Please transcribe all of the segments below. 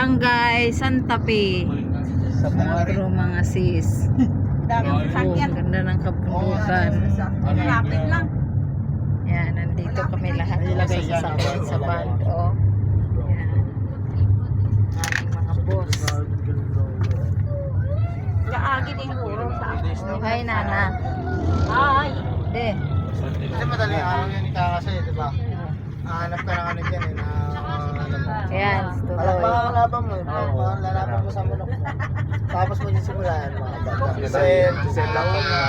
Barangay Santa Fe. Mga sis. Ganda ng kabundukan. Malapit lang. Yan, nandito kami lahat sa sasakyan sa bando. Yan. Aming mga boss. Kaagi din huro sa Hi, Nana. Ay. De. Kasi madaling araw yan ikakasay, di ba? Hanap ka ng ano dyan eh, na Ayan, alam tuloy. mga kalaban mo, lalaban mo sa munok mo. Tapos mo yung simulan, mga bata. Giselle lang mo na.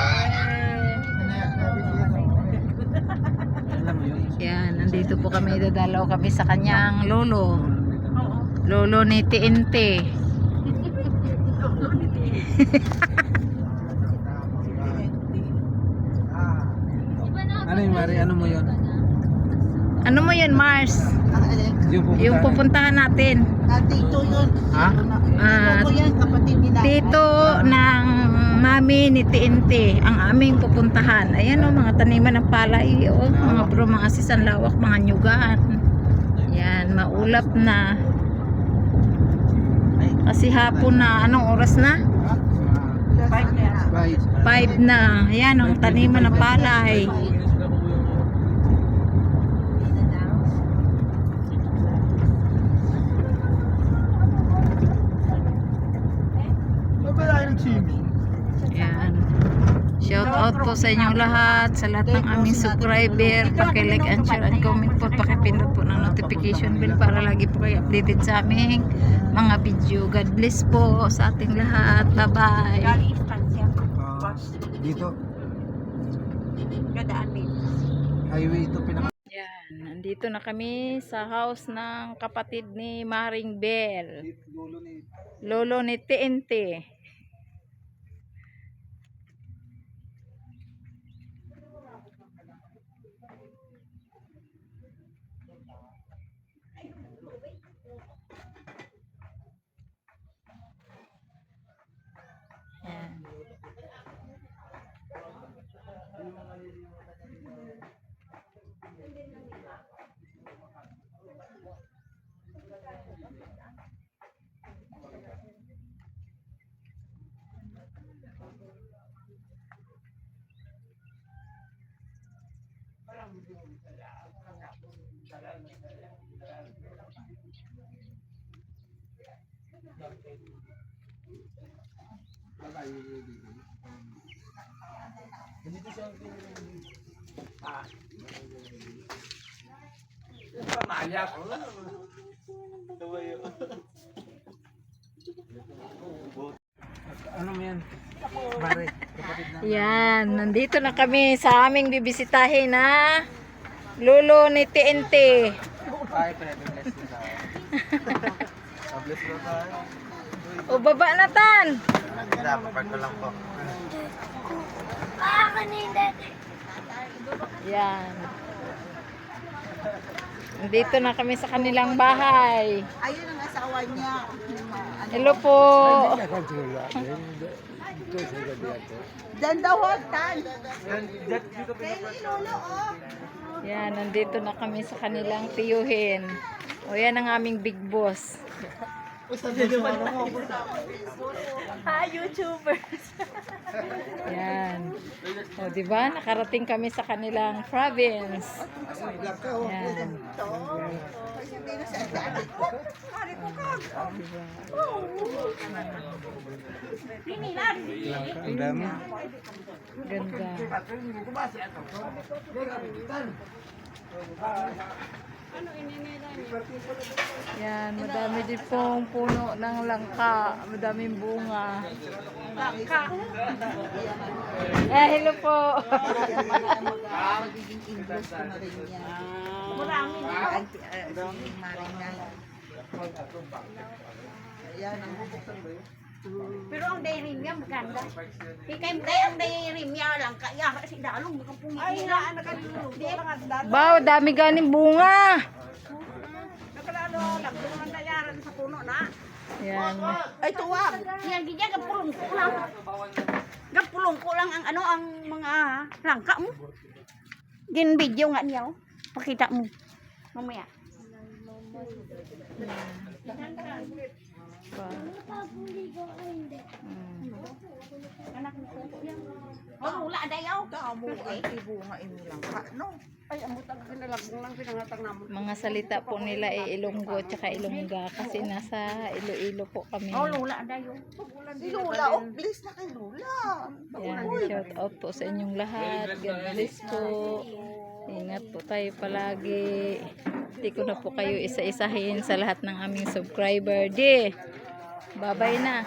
Yan, nandito po kami, dadalaw kami sa kanyang lolo. Lolo ni TNT. Ano yung Mari? Ano mo yun? Ano mo yun, Mars? Yung pupuntahan natin. Tito yun. Ha? Ako yan, kapatid nila. Dito ng mami ni TNT ang aming pupuntahan. Ayan o, mga taniman ng palay o, mga bro, mga sisan lawak, mga nyugan. Yan, maulap na. Kasi hapon na, anong oras na? 5 na. Ayan o, taniman ng palay. Yan. Shout out po sa inyong lahat, sa lahat ng aming subscriber. Paki-like and share and comment po. Paki-pindot po ng notification bell para lagi po kayo updated sa aming mga video. God bless po sa ating lahat. Bye-bye. Galing istansya. Dito, Gadaan din. highway ito pinaka... Yan, nandito na kami sa house ng kapatid ni Maring Bell. Lolo ni TNT. Yan. Ano mo yan? Mari, kapatid na. Yan, nandito na kami sa aming bibisitahin na lolo ni TNT. Ay, bless mo sa bless mo tayo. O baba na tan. Papark ko lang po. Yan. Nandito na kami sa kanilang bahay. Ayun ang asawa niya. Hello po. Diyan daw hotan. Kaya ilolo oh. Yan, nandito na kami sa kanilang tiyuhin. O yan ang aming big boss. Ha, YouTubers. Yan. O diba, nakarating kami sa kanilang province. Yan. Ang dami. Ganda. Yan, madami din pong puno ng langka. Madaming bunga. Langka. Hello po. Magiging English ko na rin yan. Marami na. Maring na. Ayan ang pero ang dairy niya maganda. Hikay ang dairy niya lang kaya kasi dalong baka pumili na nakaluluto lang at dalo. Wow, dami ganing bunga. Nakalalo lang ang dayaran sa puno na. Yan. Ay tuwag. Yan gidya gapulong ko lang. Gapulong ko lang ang ano ang mga langka mo. Gin video nga niya. Pakita mo. Mamaya. pa. Mm. Anak ni Kuko yan. Oh, wala dayaw. Kamu ay ibunga imo lang ka, no? Ay, amot ang pinalagbong lang pinangatang namin. Mga salita po nila ay Ilonggo at Ilongga kasi nasa Iloilo po kami. Oh, lula dayaw. Si Lula, oh, please na kay Lula. Yan, shout out po sa inyong lahat. God bless po. Ingat po tayo palagi. Hindi ko na po kayo isa-isahin sa lahat ng aming subscriber. Di, bye-bye na.